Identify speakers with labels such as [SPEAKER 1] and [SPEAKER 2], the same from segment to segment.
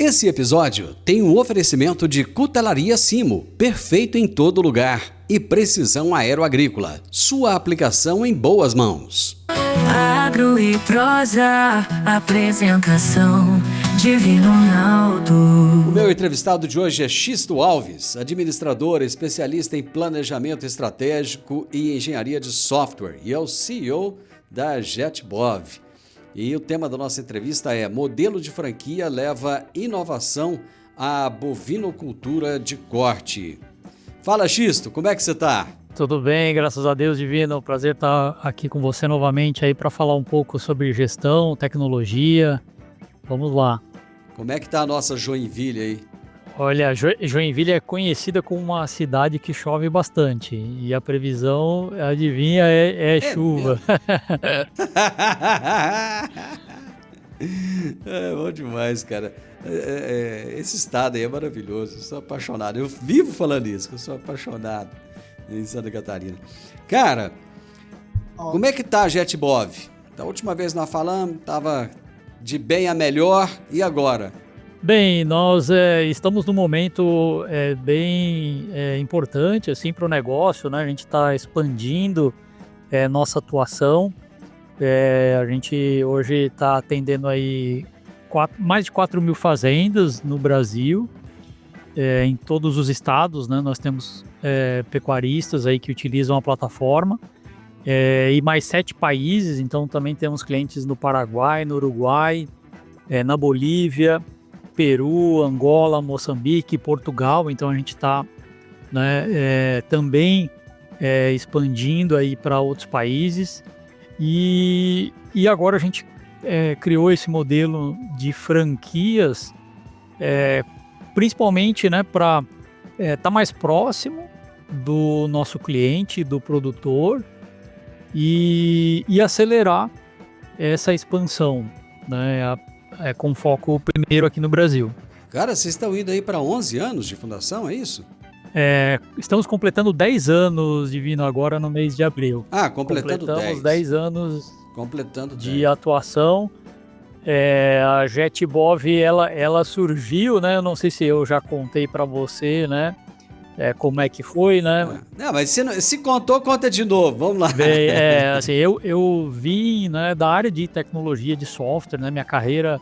[SPEAKER 1] Esse episódio tem um oferecimento de Cutelaria Simo, perfeito em todo lugar, e Precisão Aeroagrícola, sua aplicação em boas mãos.
[SPEAKER 2] Agro e prosa, apresentação Divino Ronaldo.
[SPEAKER 1] O meu entrevistado de hoje é Xisto Alves, administrador, especialista em planejamento estratégico e engenharia de software, e é o CEO da JetBov. E o tema da nossa entrevista é: modelo de franquia leva inovação à bovinocultura de corte. Fala, Xisto, como é que você está?
[SPEAKER 3] Tudo bem, graças a Deus, Divino. Prazer estar aqui com você novamente aí para falar um pouco sobre gestão, tecnologia. Vamos lá.
[SPEAKER 1] Como é que está a nossa Joinville aí?
[SPEAKER 3] Olha, Joinville é conhecida como uma cidade que chove bastante e a previsão, adivinha, é chuva.
[SPEAKER 1] É bom demais, cara. Esse estado aí é maravilhoso, eu sou apaixonado. Eu vivo falando isso, que eu sou apaixonado em Santa Catarina. Cara, como é que tá a JetBov? Da última vez nós falamos, tava de bem a melhor, e agora?
[SPEAKER 3] Bem, nós estamos num momento bem importante assim, para o negócio, né? A gente está expandindo nossa atuação. A gente hoje está atendendo aí mais de 4 mil fazendas no Brasil, em todos os estados, né? Nós temos pecuaristas aí que utilizam a plataforma, e mais 7 países, então também temos clientes no Paraguai, no Uruguai, na Bolívia, Peru, Angola, Moçambique, Portugal. Então a gente está, né, também expandindo aí para outros países, e agora a gente criou esse modelo de franquias, principalmente, né, para estar mais próximo do nosso cliente, do produtor, e acelerar essa expansão, né, com foco primeiro aqui no Brasil.
[SPEAKER 1] Cara, vocês estão indo aí para 11 anos de fundação, é isso?
[SPEAKER 3] Estamos completando 10 anos, Divino, agora no mês de abril.
[SPEAKER 1] Completamos
[SPEAKER 3] 10 anos de
[SPEAKER 1] 10.
[SPEAKER 3] atuação. A JetBov, ela surgiu, né? Eu não sei se eu já contei para você, né? Como é que foi, né?
[SPEAKER 1] Não, mas se contou, conta de novo, vamos lá.
[SPEAKER 3] Bem, assim, eu vim, né, da área de tecnologia de software, né? Minha carreira,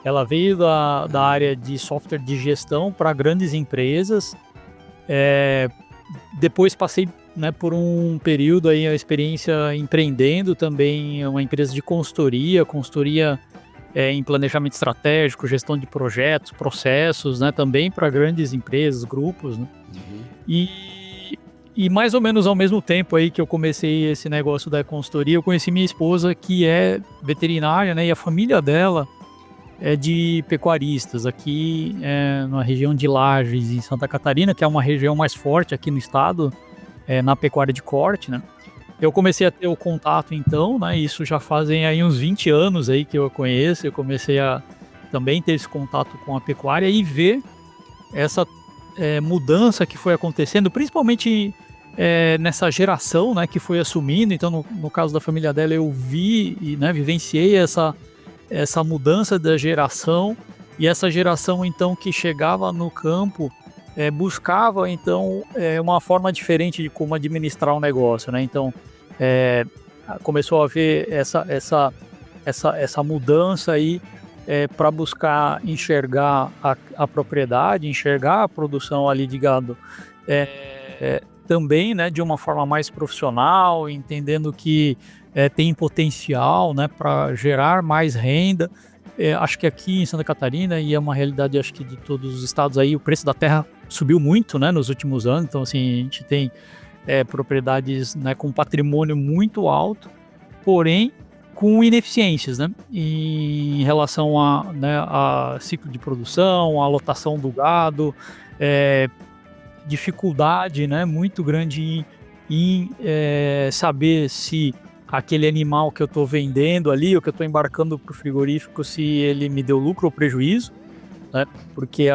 [SPEAKER 3] ela veio da área de software de gestão para grandes empresas. Depois passei, né, por um período aí, a experiência empreendendo também, uma empresa de consultoria em planejamento estratégico, gestão de projetos, processos, né, também para grandes empresas, grupos, né?
[SPEAKER 1] Uhum.
[SPEAKER 3] E mais ou menos ao mesmo tempo aí que eu comecei esse negócio da consultoria, eu conheci minha esposa, que é veterinária, né, e a família dela é de pecuaristas aqui na região de Lages, em Santa Catarina, que é uma região mais forte aqui no estado, na pecuária de corte, né? Eu comecei a ter o contato então, né? Isso já fazem aí uns 20 anos aí que eu conheço. Eu comecei a também ter esse contato com a pecuária e ver essa mudança que foi acontecendo, principalmente nessa geração, né, que foi assumindo. Então, no caso da família dela, eu vi e, né, vivenciei essa mudança da geração, e essa geração então que chegava no campo buscava então uma forma diferente de como administrar um negócio, né? Então começou a haver essa mudança aí para buscar enxergar a propriedade, enxergar a produção ali de gado também, né, de uma forma mais profissional, entendendo que tem potencial, né, para gerar mais renda. Acho que aqui em Santa Catarina, e é uma realidade acho que de todos os estados aí, o preço da terra subiu muito, né, nos últimos anos. Então assim, a gente tem propriedades, né, com patrimônio muito alto, porém com ineficiências, né, em relação a ciclo de produção, a lotação do gado, dificuldade, né, muito grande em saber se aquele animal que eu estou vendendo ali, ou que eu estou embarcando para o frigorífico, se ele me deu lucro ou prejuízo, né? Porque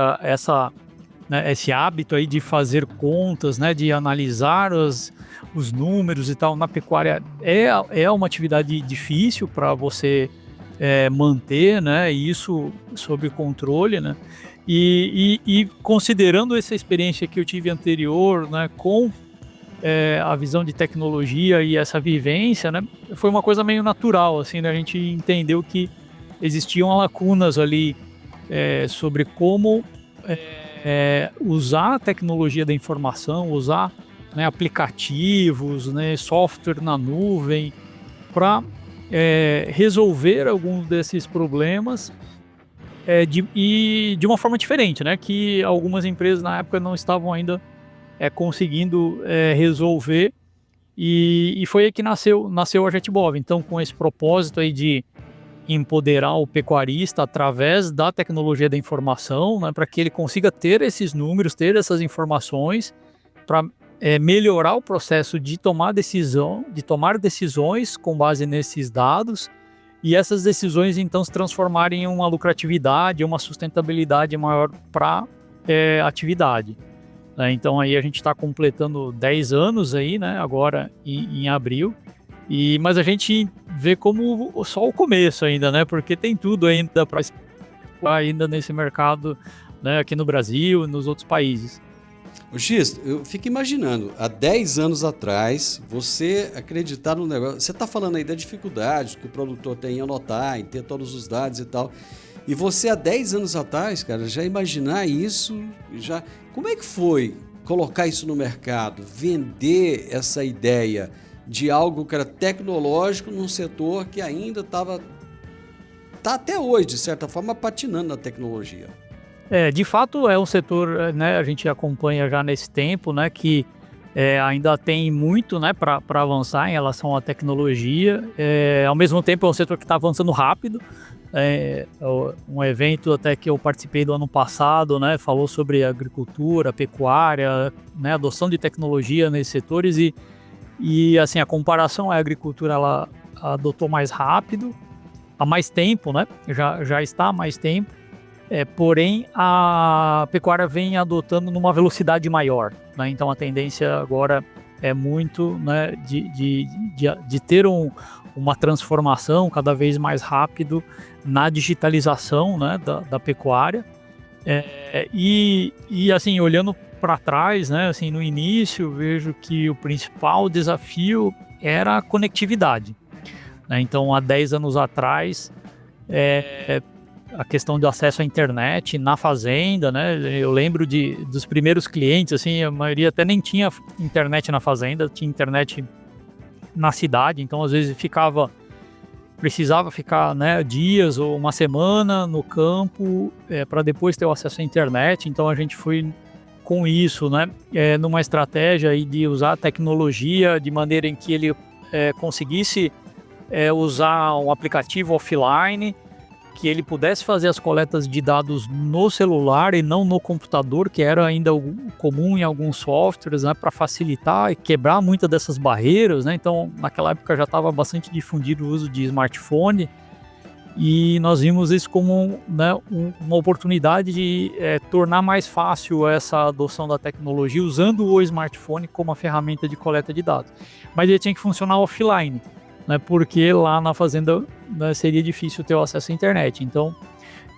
[SPEAKER 3] esse hábito aí de fazer contas, né, de analisar os números e tal, na pecuária é uma atividade difícil para você manter, né, isso sob controle, né, e considerando essa experiência que eu tive anterior, né, com a visão de tecnologia e essa vivência, né, foi uma coisa meio natural, assim, né, a gente entendeu que existiam lacunas ali sobre como usar a tecnologia da informação, usar, né, aplicativos, né, software na nuvem, para resolver alguns desses problemas de uma forma diferente, né, que algumas empresas na época não estavam ainda conseguindo resolver, e foi aí que nasceu a JetBov. Então, com esse propósito aí de empoderar o pecuarista através da tecnologia da informação, né, para que ele consiga ter esses números, ter essas informações, para melhorar o processo de tomar decisões com base nesses dados, e essas decisões então se transformarem em uma lucratividade, uma sustentabilidade maior para a atividade. Então aí a gente está completando 10 anos aí, né, agora em abril, mas a gente vê como só o começo ainda, né, porque tem tudo ainda para ainda nesse mercado, né, aqui no Brasil e nos outros países.
[SPEAKER 1] O Xisto, eu fico imaginando, há 10 anos atrás, você acreditar no negócio, você está falando aí da dificuldade que o produtor tem em anotar, em ter todos os dados e tal, e você há 10 anos atrás, cara, já imaginar isso, como é que foi colocar isso no mercado, vender essa ideia de algo que era tecnológico num setor que ainda está até hoje, de certa forma, patinando na tecnologia?
[SPEAKER 3] De fato é um setor, né, a gente acompanha já nesse tempo, né, que ainda tem muito, né, para avançar em relação à tecnologia. Ao mesmo tempo é um setor que está avançando rápido. Um evento até que eu participei do ano passado, né, falou sobre agricultura, pecuária, né, adoção de tecnologia nesses setores, e assim, a comparação, a agricultura ela adotou mais rápido, há mais tempo, né, já está há mais tempo. Porém, a pecuária vem adotando numa velocidade maior, né? Então a tendência agora é muito, né, de ter uma transformação cada vez mais rápido na digitalização, né, da pecuária. E assim, olhando para trás, né, assim, no início, vejo que o principal desafio era a conectividade, né? Então, há 10 anos atrás, a questão do acesso à internet na fazenda, né? Eu lembro dos primeiros clientes, assim, a maioria até nem tinha internet na fazenda, tinha internet na cidade, então às vezes precisava ficar, né, dias ou uma semana no campo para depois ter o acesso à internet. Então a gente foi com isso, né, numa estratégia aí de usar a tecnologia de maneira em que ele conseguisse usar um aplicativo offline, que ele pudesse fazer as coletas de dados no celular e não no computador, que era ainda comum em alguns softwares, né, para facilitar e quebrar muitas dessas barreiras, né? Então, naquela época já estava bastante difundido o uso de smartphone, e nós vimos isso como, né, uma oportunidade de tornar mais fácil essa adoção da tecnologia usando o smartphone como uma ferramenta de coleta de dados. Mas ele tinha que funcionar offline, né, porque lá na fazenda, né, seria difícil ter o acesso à internet. Então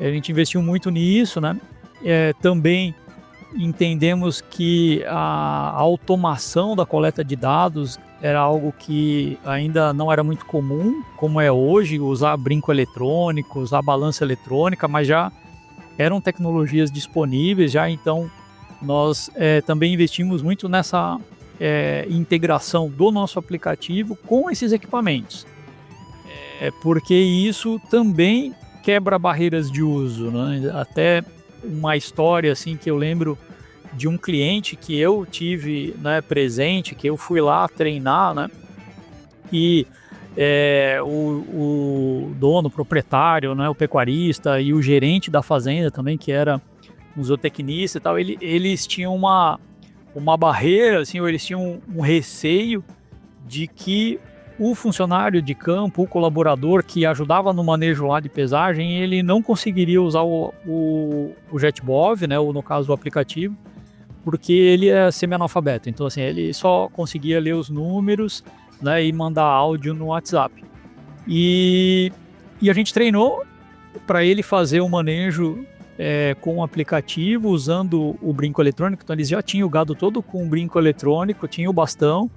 [SPEAKER 3] a gente investiu muito nisso, né? Também entendemos que a automação da coleta de dados era algo que ainda não era muito comum, como é hoje, usar brinco eletrônico, usar balança eletrônica, mas já eram tecnologias disponíveis já. Então nós também investimos muito nessa integração do nosso aplicativo com esses equipamentos, porque isso também quebra barreiras de uso, né? Até uma história assim que eu lembro de um cliente que eu tive, né, presente, que eu fui lá treinar, né? E o dono, o proprietário, né, o pecuarista e o gerente da fazenda também, que era um zootecnista e tal, eles tinham uma barreira, assim, ou eles tinham um receio de que o funcionário de campo, o colaborador que ajudava no manejo lá de pesagem, ele não conseguiria usar o JetBov, né, ou no caso o aplicativo, porque ele é semi-analfabeto. Então, assim, ele só conseguia ler os números, né, e mandar áudio no WhatsApp. E E a gente treinou para ele fazer o manejo com o aplicativo, usando o brinco eletrônico. Então eles já tinham o gado todo com o brinco eletrônico, tinha o bastão.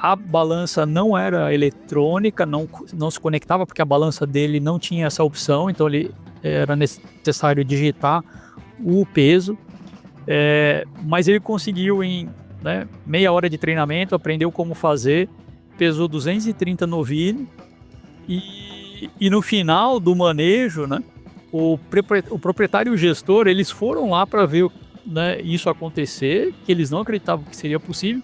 [SPEAKER 3] A balança não era eletrônica, não se conectava, porque a balança dele não tinha essa opção, então ele era necessário digitar o peso. Mas ele conseguiu em meia hora de treinamento, aprendeu como fazer, pesou 230 novilho e no final do manejo, né, o proprietário e o gestor, eles foram lá para ver isso acontecer, que eles não acreditavam que seria possível,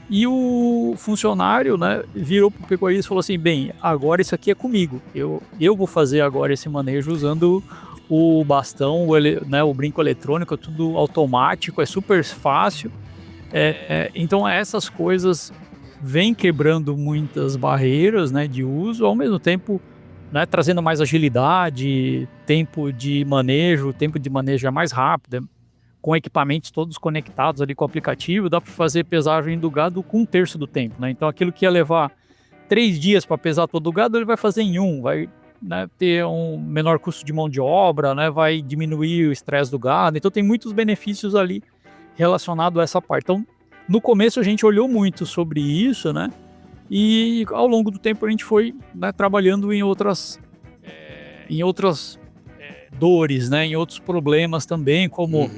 [SPEAKER 3] e o funcionário, né, virou para o pecuarista e falou assim: bem, agora isso aqui é comigo, eu vou fazer agora esse manejo usando o bastão, o brinco eletrônico, tudo automático, é super fácil. Então essas coisas vêm quebrando muitas barreiras, né, de uso, ao mesmo tempo, né, trazendo mais agilidade, tempo de manejo é mais rápido, com equipamentos todos conectados ali com o aplicativo, dá para fazer pesagem do gado com 1/3 do tempo, né? Então aquilo que ia levar 3 dias para pesar todo o gado, ele vai fazer em 1, vai, né, ter um menor custo de mão de obra, né, vai diminuir o estresse do gado, então tem muitos benefícios ali relacionado a essa parte. Então, no começo a gente olhou muito sobre isso, né? E ao longo do tempo a gente foi, né, trabalhando em outras dores, né? Em outros problemas também, como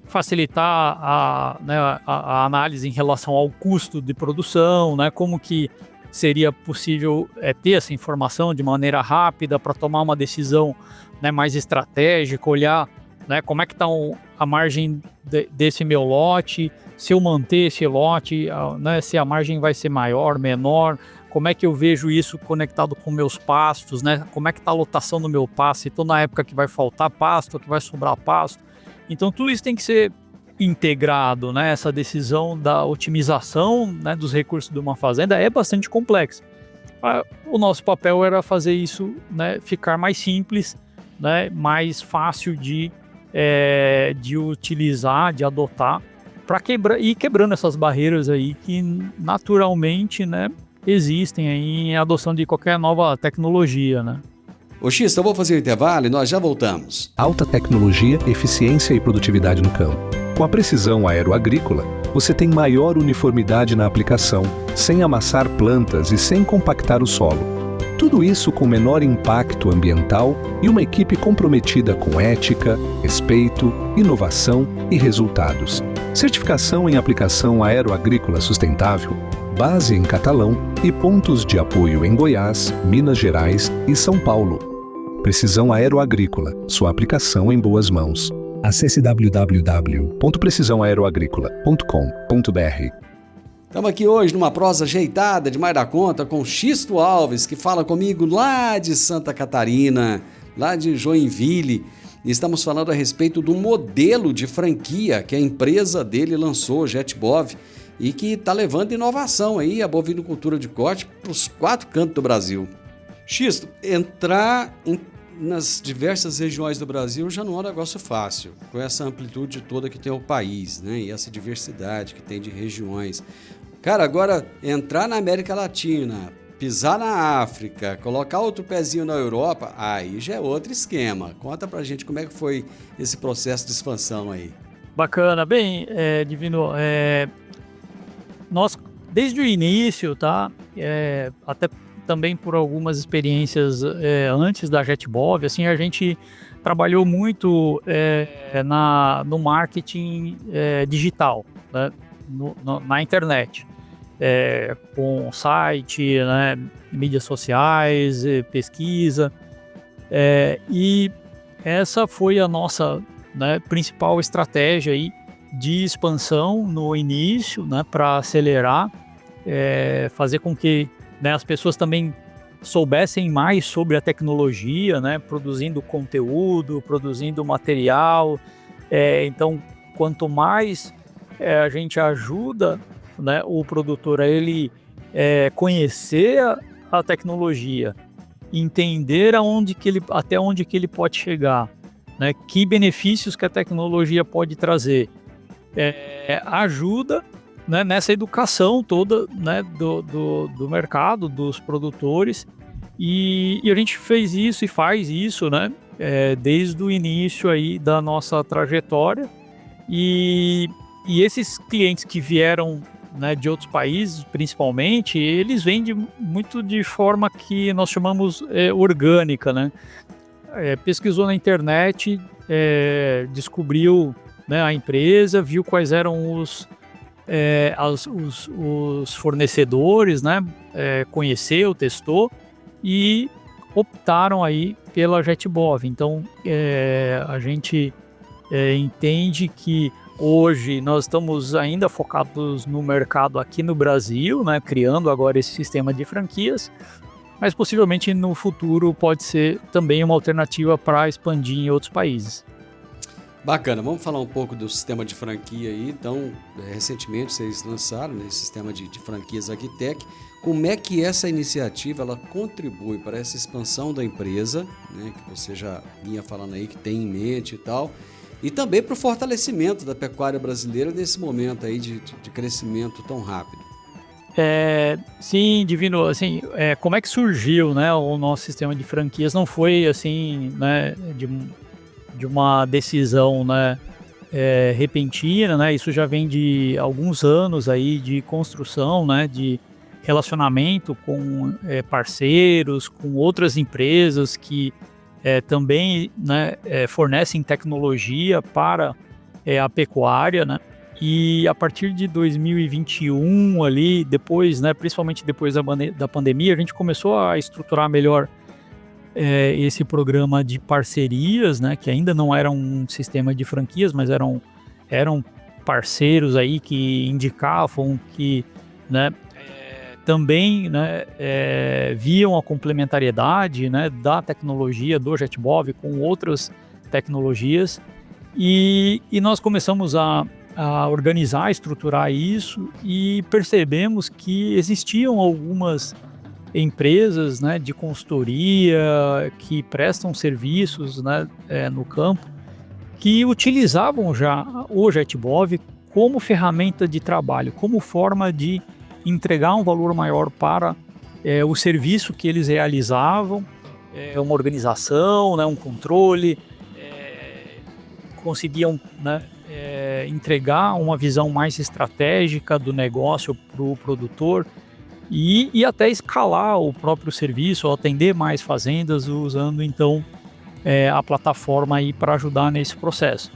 [SPEAKER 3] facilitar a análise em relação ao custo de produção, né? Como que seria possível ter essa informação de maneira rápida para tomar uma decisão, né, mais estratégica, olhar, né, como é que está a margem desse meu lote, se eu manter esse lote, né, se a margem vai ser maior, menor, como é que eu vejo isso conectado com meus pastos, né, como é que está a lotação do meu pasto, se estou na época que vai faltar pasto, que vai sobrar pasto. Então tudo isso tem que ser integrado, né, essa decisão da otimização, né, dos recursos de uma fazenda é bastante complexa. O nosso papel era fazer isso, né, ficar mais simples, né, mais fácil de utilizar, de adotar, para ir quebrando essas barreiras aí que naturalmente, né, existem aí em adoção de qualquer nova tecnologia, né?
[SPEAKER 1] Ô X, eu vou fazer o intervalo e nós já voltamos.
[SPEAKER 4] Alta tecnologia, eficiência e produtividade no campo. Com a precisão aeroagrícola, você tem maior uniformidade na aplicação, sem amassar plantas e sem compactar o solo. Tudo isso com menor impacto ambiental e uma equipe comprometida com ética, respeito, inovação e resultados. Certificação em aplicação aeroagrícola sustentável, base em Catalão e pontos de apoio em Goiás, Minas Gerais e São Paulo. Precisão Aeroagrícola, sua aplicação em boas mãos. Acesse www.precisaoaeroagricola.com.br.
[SPEAKER 1] Estamos aqui hoje numa prosa ajeitada demais da conta com Xisto Alves, que fala comigo lá de Santa Catarina, lá de Joinville. E estamos falando a respeito do modelo de franquia que a empresa dele lançou, JetBov, e que está levando inovação aí, a bovinocultura de corte, para os 4 cantos do Brasil. Xisto, entrar nas diversas regiões do Brasil já não é um negócio fácil, com essa amplitude toda que tem o país, né? E essa diversidade que tem de regiões. Cara, agora entrar na América Latina, pisar na África, colocar outro pezinho na Europa, aí já é outro esquema. Conta pra gente como é que foi esse processo de expansão aí.
[SPEAKER 3] Bacana. Bem, Divino, nós, desde o início, tá? Até também por algumas experiências antes da JetBov, assim, a gente trabalhou muito no marketing digital, né? Na internet, com site, né, mídias sociais, pesquisa, e essa foi a nossa, né, principal estratégia aí de expansão no início, né, para acelerar, fazer com que, né, as pessoas também soubessem mais sobre a tecnologia, né, produzindo conteúdo, produzindo material. Então, quanto mais a gente ajuda, né, o produtor a ele conhecer a tecnologia, entender até onde que ele pode chegar, né, que benefícios que a tecnologia pode trazer, ajuda, né, nessa educação toda, né, do mercado, dos produtores, E a gente fez isso e faz isso, né? Desde o início aí da nossa trajetória. E esses clientes que vieram, né, de outros países, principalmente, eles vêm muito de forma que nós chamamos orgânica, né? Pesquisou na internet, descobriu, né, a empresa, viu quais eram os fornecedores, né? Conheceu, testou e optaram aí pela JetBov. Então, a gente entende que hoje nós estamos ainda focados no mercado aqui no Brasil, né, criando agora esse sistema de franquias, mas possivelmente no futuro pode ser também uma alternativa para expandir em outros países.
[SPEAKER 1] Bacana, vamos falar um pouco do sistema de franquia aí. Então, recentemente vocês lançaram, né, esse sistema de franquias Agtech. Como é que essa iniciativa ela contribui para essa expansão da empresa, né, que você já vinha falando aí que tem em mente e tal, e também para o fortalecimento da pecuária brasileira nesse momento aí de crescimento tão rápido?
[SPEAKER 3] Sim, Divino, assim, como é que surgiu, né, o nosso sistema de franquias? Não foi assim, né, de uma decisão, né, repentina, né? Isso já vem de alguns anos aí de construção, né, de relacionamento com parceiros, com outras empresas que também, né, fornecem tecnologia para a pecuária, né? E a partir de 2021 ali, depois, né, principalmente depois da pandemia, a gente começou a estruturar melhor esse programa de parcerias, né, que ainda não era um sistema de franquias, mas eram parceiros aí que indicavam, que, né, também, né, viam a complementariedade, né, da tecnologia do JetBov com outras tecnologias, e nós começamos a organizar, estruturar isso, e percebemos que existiam algumas empresas, né, de consultoria que prestam serviços, né, no campo, que utilizavam já o JetBov como ferramenta de trabalho, como forma de entregar um valor maior para o serviço que eles realizavam, uma organização, né, um controle, conseguiam, né, entregar uma visão mais estratégica do negócio para o produtor e até escalar o próprio serviço, ou atender mais fazendas usando então a plataforma aí para ajudar nesse processo.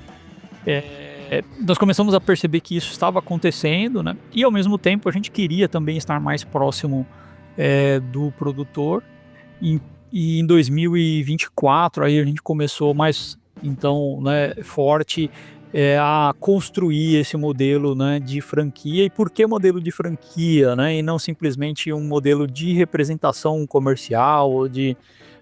[SPEAKER 3] Nós começamos a perceber que isso estava acontecendo, né? E ao mesmo tempo a gente queria também estar mais próximo do produtor, e em 2024 aí a gente começou mais então, né, forte a construir esse modelo, né, de franquia. E por que modelo de franquia, né, e não simplesmente um modelo de representação comercial ou de,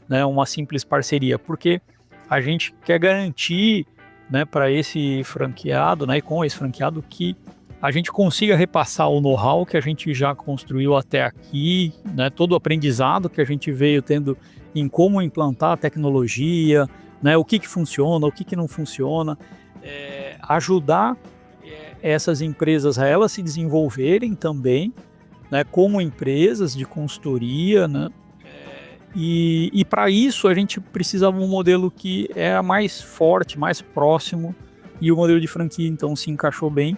[SPEAKER 3] né, uma simples parceria? Porque a gente quer garantir, né, para esse franqueado, né, e com esse franqueado, que a gente consiga repassar o know-how que a gente já construiu até aqui, né, todo o aprendizado que a gente veio tendo em como implantar a tecnologia, né, o que funciona, o que não funciona, ajudar essas empresas a elas se desenvolverem também, né, como empresas de consultoria, né, e para isso a gente precisava de um modelo que é mais forte, mais próximo, e o modelo de franquia então se encaixou bem,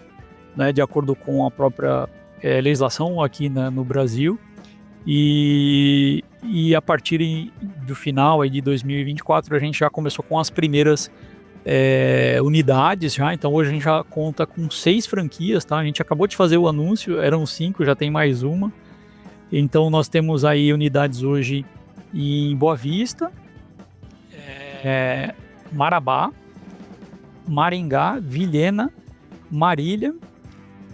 [SPEAKER 3] né, de acordo com a própria legislação aqui, né, no Brasil. E a partir do final aí de 2024 a gente já começou com as primeiras unidades já. Então hoje a gente já conta com 6 franquias, tá? A gente acabou de fazer o anúncio, eram 5, já tem mais uma. Então nós temos aí unidades hoje em Boa Vista, Marabá, Maringá, Vilhena, Marília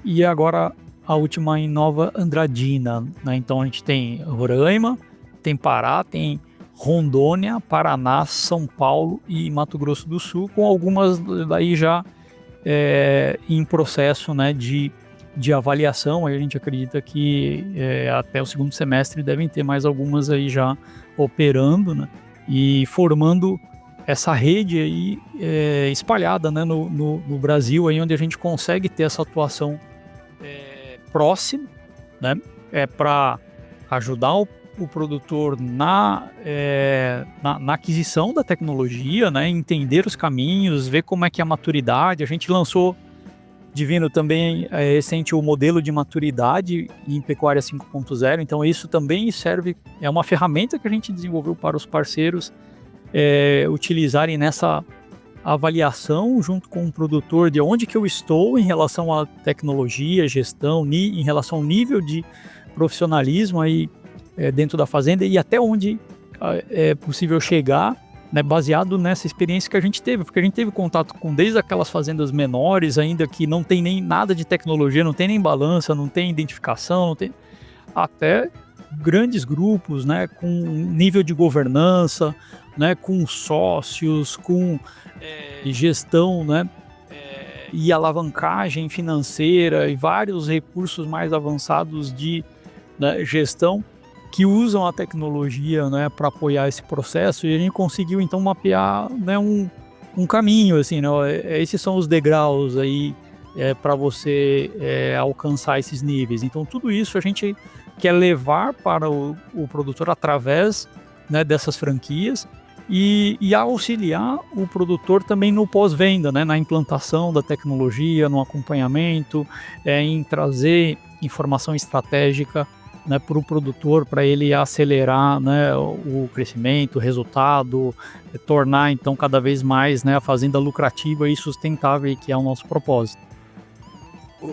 [SPEAKER 3] e agora a última em Nova Andradina, né? Então a gente tem Roraima, tem Pará, tem Rondônia, Paraná, São Paulo e Mato Grosso do Sul, com algumas daí já em processo, né, de avaliação. Aí a gente acredita que até o segundo semestre devem ter mais algumas aí já operando, né, e formando essa rede aí espalhada, né, no Brasil, aí onde a gente consegue ter essa atuação próxima, né, para ajudar o produtor na aquisição da tecnologia, né? Entender os caminhos, ver como é que é a maturidade. A gente lançou, Divino, também recente o modelo de maturidade em Pecuária 5.0, então isso também serve, é uma ferramenta que a gente desenvolveu para os parceiros utilizarem nessa avaliação junto com o produtor de onde que eu estou em relação à tecnologia, gestão, em relação ao nível de profissionalismo aí dentro da fazenda e até onde é possível chegar, né, baseado nessa experiência que a gente teve, porque a gente teve contato com desde aquelas fazendas menores ainda que não tem nem nada de tecnologia, não tem nem balança, não tem identificação, não tem, até grandes grupos, né, com nível de governança, né, com sócios, com gestão, né, e alavancagem financeira e vários recursos mais avançados de gestão que usam a tecnologia, né, para apoiar esse processo, e a gente conseguiu então mapear, né, um caminho, assim, né, esses são os degraus aí para você alcançar esses níveis. Então tudo isso a gente quer levar para o produtor através, né, dessas franquias e auxiliar o produtor também no pós-venda, né, na implantação da tecnologia, no acompanhamento, em trazer informação estratégica, né, para o produtor, para ele acelerar, né, o crescimento, o resultado, tornar então cada vez mais, né, a fazenda lucrativa e sustentável, que é o nosso propósito.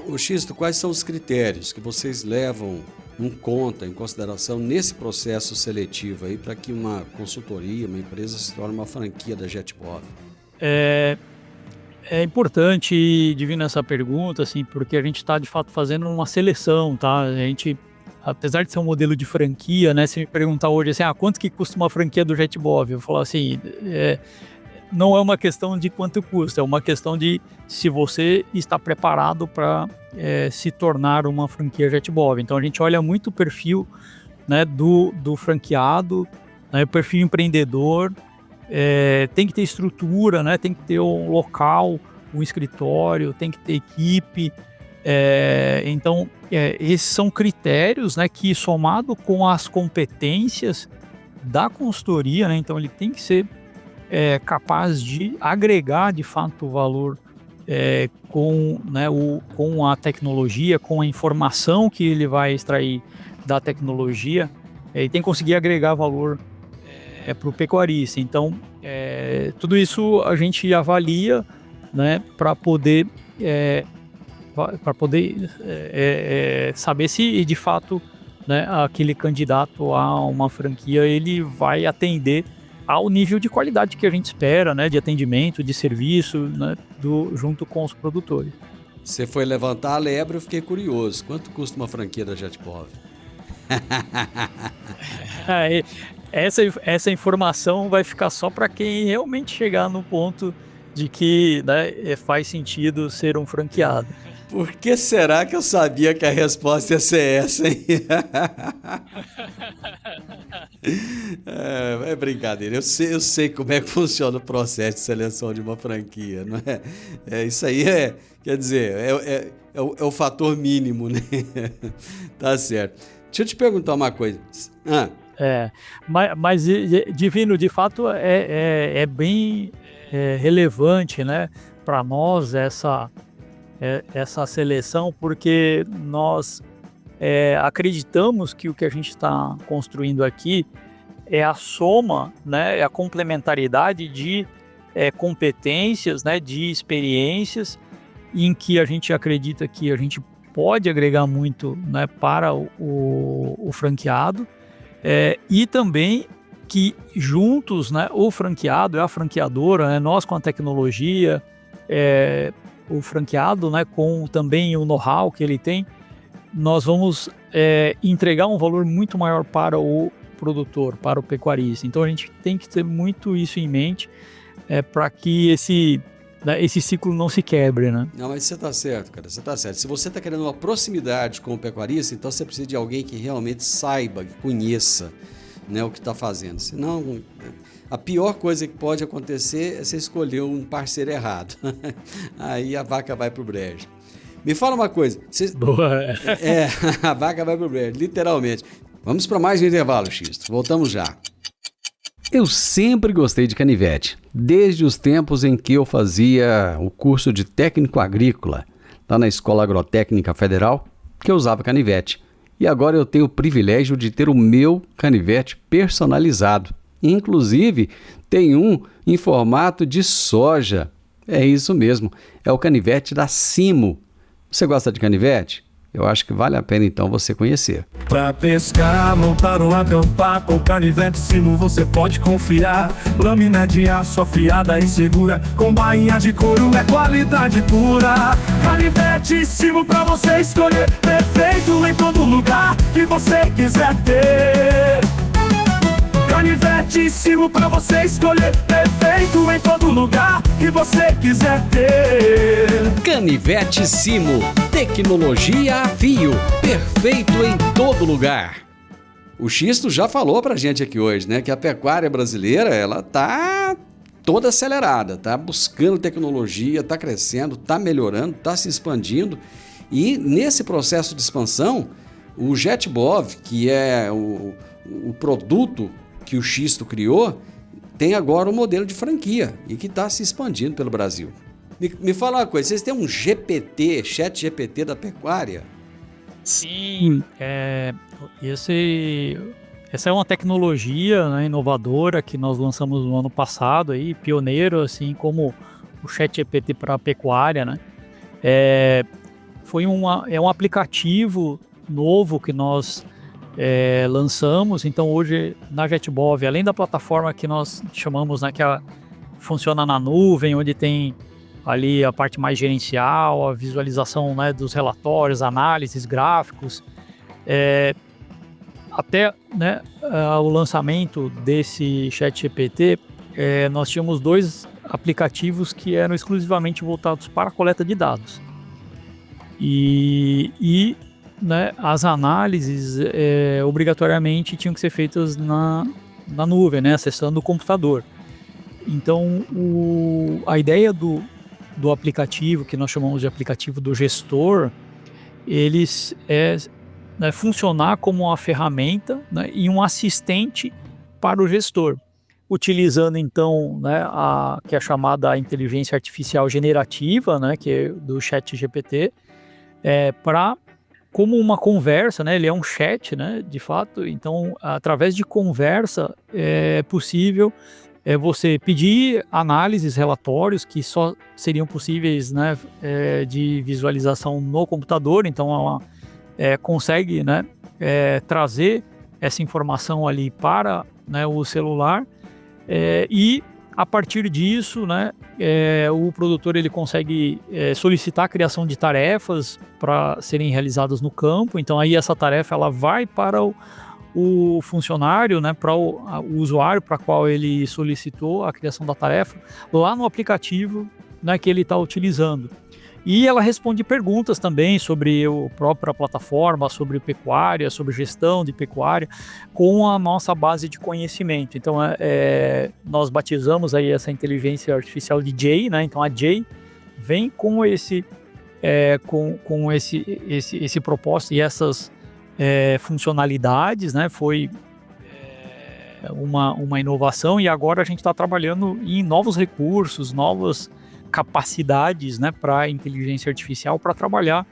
[SPEAKER 1] O Xisto, quais são os critérios que vocês levam em conta, em consideração nesse processo seletivo aí para que uma consultoria, uma empresa se torne uma franquia da JetBov?
[SPEAKER 3] É importante, Divino, essa pergunta, assim, porque a gente está de fato fazendo uma seleção, tá? A gente, apesar de ser um modelo de franquia, né? Se me perguntar hoje assim, quanto que custa uma franquia do JetBov? Eu vou falar assim, não é uma questão de quanto custa, é uma questão de se você está preparado para se tornar uma franquia JetBov. Então a gente olha muito o perfil, né, do franqueado, né, o perfil empreendedor, tem que ter estrutura, né, tem que ter um local, um escritório, tem que ter equipe. Então esses são critérios, né, que somado com as competências da consultoria, né, então ele tem que ser capaz de agregar de fato o valor com a tecnologia, com a informação que ele vai extrair da tecnologia, e tem que conseguir agregar valor para o pecuarista. Então, tudo isso a gente avalia, né, para poder saber se de fato, né, aquele candidato a uma franquia ele vai atender ao nível de qualidade que a gente espera, né, de atendimento, de serviço, né, junto com os produtores.
[SPEAKER 1] Você foi levantar a lebre, eu fiquei curioso. Quanto custa uma franquia da JetBov?
[SPEAKER 3] Essa informação vai ficar só para quem realmente chegar no ponto de que, né, faz sentido ser um franqueado.
[SPEAKER 1] Por que será que eu sabia que a resposta ia ser essa, hein? É brincadeira. Eu sei como é que funciona o processo de seleção de uma franquia, não é? Isso aí quer dizer, é o fator mínimo, né? Tá certo. Deixa eu te perguntar uma coisa.
[SPEAKER 3] Mas Divino, de fato, é bem relevante, né, para nós essa seleção, porque nós acreditamos que o que a gente está construindo aqui é a soma, né, é a complementaridade de competências, né, de experiências em que a gente acredita que a gente pode agregar muito, né, para o franqueado, e também que juntos, né, o franqueado e a franqueadora, né, nós com a tecnologia, o franqueado, né, com também o know-how que ele tem, nós vamos entregar um valor muito maior para o produtor, para o pecuarista. Então a gente tem que ter muito isso em mente para que esse ciclo não se quebre, né?
[SPEAKER 1] Não, mas você está certo, cara, você está certo. Se você está querendo uma proximidade com o pecuarista, então você precisa de alguém que realmente saiba, que conheça, né, o que está fazendo. Senão, a pior coisa que pode acontecer é você escolher um parceiro errado. Aí a vaca vai pro brejo. Me fala uma coisa.
[SPEAKER 3] Boa.
[SPEAKER 1] A vaca vai pro brejo, literalmente. Vamos para mais um intervalo, Xisto. Voltamos já. Eu sempre gostei de canivete, desde os tempos em que eu fazia o curso de técnico agrícola, lá na Escola Agrotécnica Federal, que eu usava canivete. E agora eu tenho o privilégio de ter o meu canivete personalizado. Inclusive, tem um em formato de soja. É isso mesmo, é o canivete da Simo. Você gosta de canivete? Eu acho que vale a pena então você conhecer.
[SPEAKER 5] Pra pescar, montar ou acampar, com canivete Simo você pode confiar. Lâmina de aço afiada e segura, com bainha de couro é qualidade pura. Canivete Simo pra você escolher, perfeito em todo lugar que você quiser ter. Canivete Simo pra você escolher, perfeito em todo lugar que você quiser ter.
[SPEAKER 1] Canivete Simo, tecnologia a fio, perfeito em todo lugar. O Xisto já falou pra gente aqui hoje, né, que a pecuária brasileira, ela tá toda acelerada, tá buscando tecnologia, tá crescendo, tá melhorando, tá se expandindo. E nesse processo de expansão, o JetBov, que é o produto que o Xisto criou, tem agora um modelo de franquia e que está se expandindo pelo Brasil. Me fala uma coisa, vocês têm um GPT, chat GPT da pecuária?
[SPEAKER 3] Sim, essa é uma tecnologia, né, inovadora que nós lançamos no ano passado, aí, pioneiro, assim como o chat GPT para a pecuária, né? É um aplicativo novo que nós lançamos. Então hoje na JetBov, além da plataforma que nós chamamos, né, que funciona na nuvem, onde tem ali a parte mais gerencial, a visualização, né, dos relatórios, análises, gráficos, até, né, o lançamento desse ChatGPT, nós tínhamos 2 aplicativos que eram exclusivamente voltados para a coleta de dados. E né, as análises obrigatoriamente tinham que ser feitas na nuvem, né, acessando o computador. Então, a ideia do aplicativo, que nós chamamos de aplicativo do gestor, eles né, funcionar como uma ferramenta, né, e um assistente para o gestor, utilizando então, né, que é a chamada inteligência artificial generativa, né, que é do ChatGPT, como uma conversa, né? Ele é um chat, né? De fato, então através de conversa é possível você pedir análises, relatórios que só seriam possíveis, né, de visualização no computador. Então ela consegue, né, trazer essa informação ali para, né, o celular, e a partir disso, né, o produtor ele consegue solicitar a criação de tarefas para serem realizadas no campo. Então aí essa tarefa ela vai para o funcionário, né, para o usuário para qual ele solicitou a criação da tarefa, lá no aplicativo, né, que ele está utilizando. E ela responde perguntas também sobre a própria plataforma, sobre pecuária, sobre gestão de pecuária, com a nossa base de conhecimento. Então, nós batizamos aí essa inteligência artificial de Jay, né? Então, a Jay vem com esse propósito e essas funcionalidades, né? Foi uma inovação, e agora a gente está trabalhando em novos recursos, novas capacidades, né, para a inteligência artificial para trabalhar,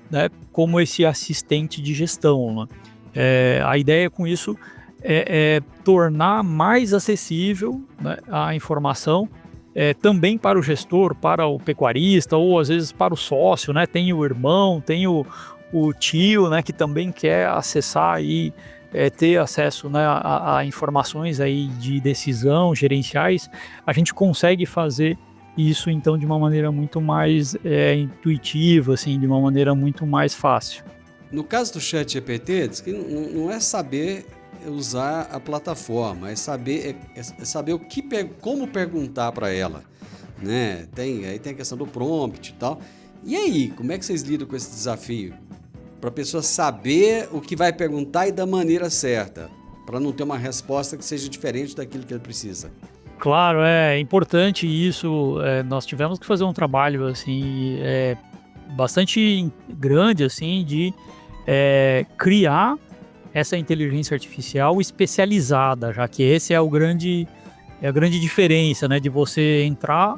[SPEAKER 3] né, como esse assistente de gestão, né? A ideia com isso é tornar mais acessível, né, a informação, também para o gestor, para o pecuarista, ou às vezes para o sócio, né? Tem o irmão, tem o tio, né, que também quer acessar e ter acesso, né, a informações aí de decisão, gerenciais. A gente consegue fazer isso então de uma maneira muito mais intuitiva, assim, de uma maneira muito mais fácil.
[SPEAKER 1] No caso do ChatGPT, diz que não é saber usar a plataforma, é saber como perguntar para ela, né? Aí tem a questão do prompt e tal. E aí, como é que vocês lidam com esse desafio? Para a pessoa saber o que vai perguntar e da maneira certa, para não ter uma resposta que seja diferente daquilo que ele precisa.
[SPEAKER 3] Claro, é importante isso. Nós tivemos que fazer um trabalho assim, bastante grande, assim, de criar essa inteligência artificial especializada, já que esse é a grande diferença, né, de você entrar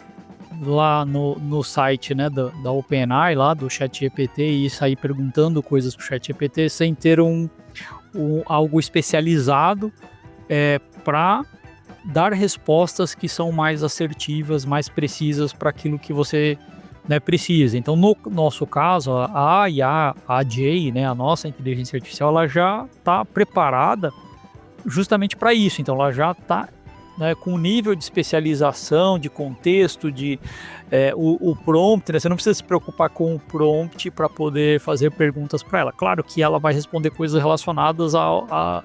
[SPEAKER 3] lá no site, né, da OpenAI, lá do ChatGPT, e sair perguntando coisas pro ChatGPT sem ter algo especializado para dar respostas que são mais assertivas, mais precisas para aquilo que você, né, precisa. Então, no nosso caso, a IA, a Jay, né, a nossa inteligência artificial, ela já está preparada justamente para isso. Então, ela já está, né, com nível de especialização, de contexto, o prompt, né? Você não precisa se preocupar com o prompt para poder fazer perguntas para ela. Claro que ela vai responder coisas relacionadas a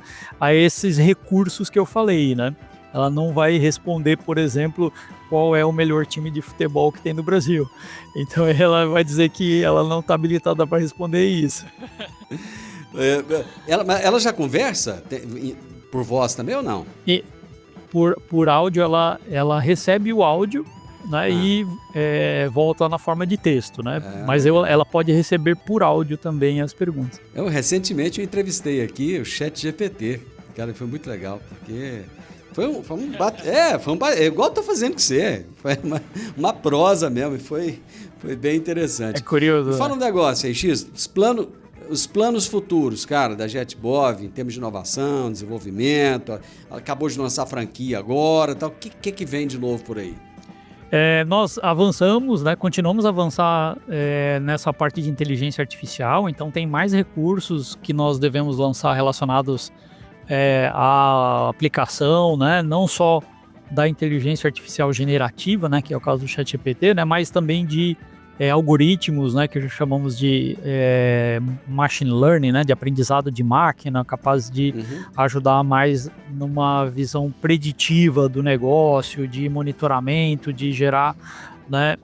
[SPEAKER 3] esses recursos que eu falei, né? Ela não vai responder, por exemplo, qual é o melhor time de futebol que tem no Brasil. Então ela vai dizer que ela não está habilitada para responder isso.
[SPEAKER 1] Ela já conversa por voz também ou não?
[SPEAKER 3] E por áudio, ela recebe o áudio, né, e volta na forma de texto, né? Mas ela pode receber por áudio também as perguntas.
[SPEAKER 1] Recentemente eu entrevistei aqui o ChatGPT. Cara, foi muito legal, porque foi um bate... igual eu tô fazendo com você. Foi uma prosa mesmo, e foi bem interessante.
[SPEAKER 3] É curioso.
[SPEAKER 1] Fala um negócio aí, X, os planos futuros, cara, da JetBov, em termos de inovação, desenvolvimento, acabou de lançar a franquia agora, tal. O que vem de novo por aí?
[SPEAKER 3] Nós avançamos, né, continuamos a avançar nessa parte de inteligência artificial, então tem mais recursos que nós devemos lançar relacionados à aplicação, né, não só da inteligência artificial generativa, né, que é o caso do ChatGPT, né, mas também de algoritmos, né, que chamamos de machine learning, né, de aprendizado de máquina, capaz de ajudar mais numa visão preditiva do negócio, de monitoramento, de gerar, né,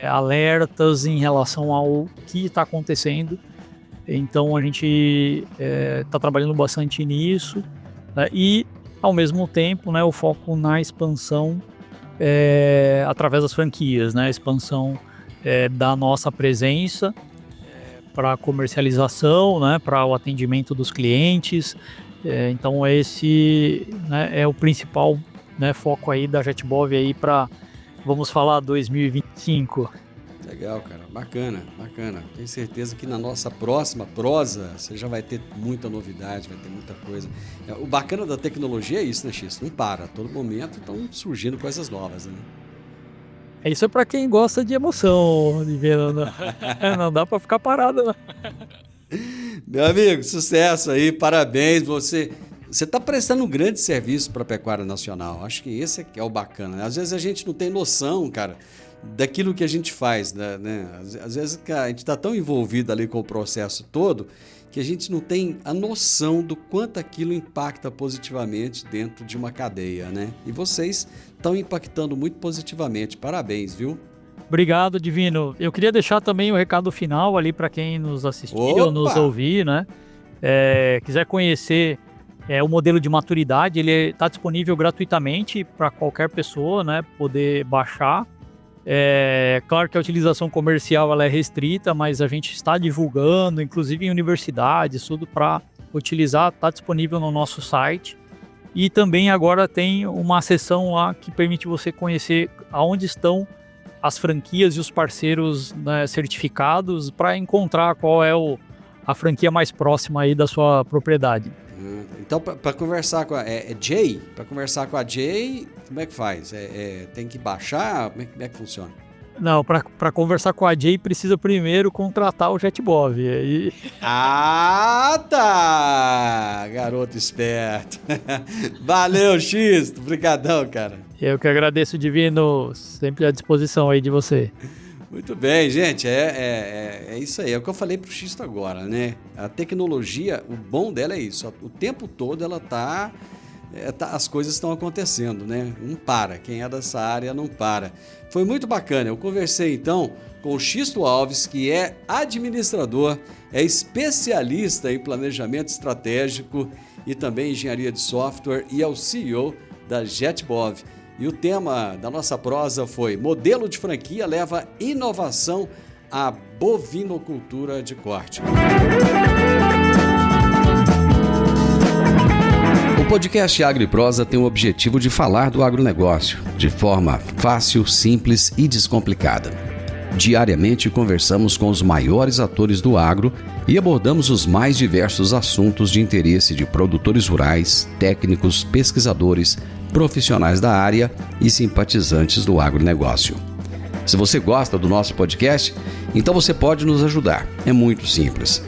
[SPEAKER 3] alertas em relação ao que está acontecendo. Então a gente está trabalhando bastante nisso, né, e ao mesmo tempo, né, o foco na expansão através das franquias, né, expansão da nossa presença para comercialização, né, para o atendimento dos clientes. Então esse, né, é o principal, né, foco aí da JetBov aí para, vamos falar, 2025.
[SPEAKER 1] Legal, cara, bacana. Tenho certeza que na nossa próxima prosa você já vai ter muita novidade, vai ter muita coisa. O bacana da tecnologia é isso, né, X? Não para, a todo momento estão surgindo coisas novas, né?
[SPEAKER 3] Isso é para quem gosta de emoção, Divino. Não dá para ficar parado, não.
[SPEAKER 1] Meu amigo, sucesso aí, parabéns. Você está prestando um grande serviço para a pecuária nacional. Acho que esse é o bacana, né? Às vezes a gente não tem noção, cara, daquilo que a gente faz, né? Às vezes a gente está tão envolvido ali com o processo todo que a gente não tem a noção do quanto aquilo impacta positivamente dentro de uma cadeia, né? E vocês estão impactando muito positivamente. Parabéns, viu?
[SPEAKER 3] Obrigado, Divino. Eu queria deixar também o recado final ali para quem nos assistiu ou nos ouvir, né? Quiser conhecer o modelo de maturidade, ele está disponível gratuitamente para qualquer pessoa, né, poder baixar. Claro que a utilização comercial ela é restrita, mas a gente está divulgando, inclusive em universidades, tudo para utilizar, está disponível no nosso site. E também agora tem uma seção lá que permite você conhecer aonde estão as franquias e os parceiros, né, certificados, para encontrar qual é a franquia mais próxima aí da sua propriedade.
[SPEAKER 1] Então, para conversar com Jay, para conversar com a Jay, como é que faz? Tem que baixar? Como é que funciona?
[SPEAKER 3] Não, para conversar com a Jay, precisa primeiro contratar o JetBov.
[SPEAKER 1] Ah, tá! Garoto esperto. Valeu, X. Obrigadão, cara.
[SPEAKER 3] Eu que agradeço, Divino. Sempre à disposição aí de você.
[SPEAKER 1] Muito bem, gente. É isso aí. É o que eu falei pro X agora, né? A tecnologia, o bom dela é isso. O tempo todo ela as coisas estão acontecendo, né? Não para. Quem é dessa área não para. Foi muito bacana. Eu conversei então com o Xisto Alves, que é administrador, é especialista em planejamento estratégico e também engenharia de software e é o CEO da JetBov. E o tema da nossa prosa foi: modelo de franquia leva inovação à bovinocultura de corte. podcast Agro e Prosa tem o objetivo de falar do agronegócio de forma fácil, simples e descomplicada. Diariamente conversamos com os maiores atores do agro e abordamos os mais diversos assuntos de interesse de produtores rurais, técnicos, pesquisadores, profissionais da área e simpatizantes do agronegócio. Se você gosta do nosso podcast, então você pode nos ajudar. É muito simples.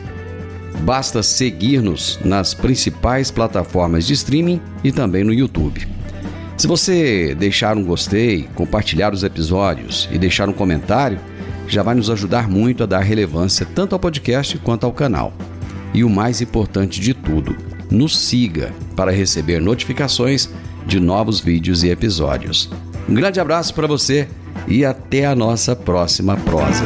[SPEAKER 1] Basta seguir-nos nas principais plataformas de streaming e também no YouTube. Se você deixar um gostei, compartilhar os episódios e deixar um comentário, já vai nos ajudar muito a dar relevância tanto ao podcast quanto ao canal. E o mais importante de tudo, nos siga para receber notificações de novos vídeos e episódios. Um grande abraço para você e até a nossa próxima prosa.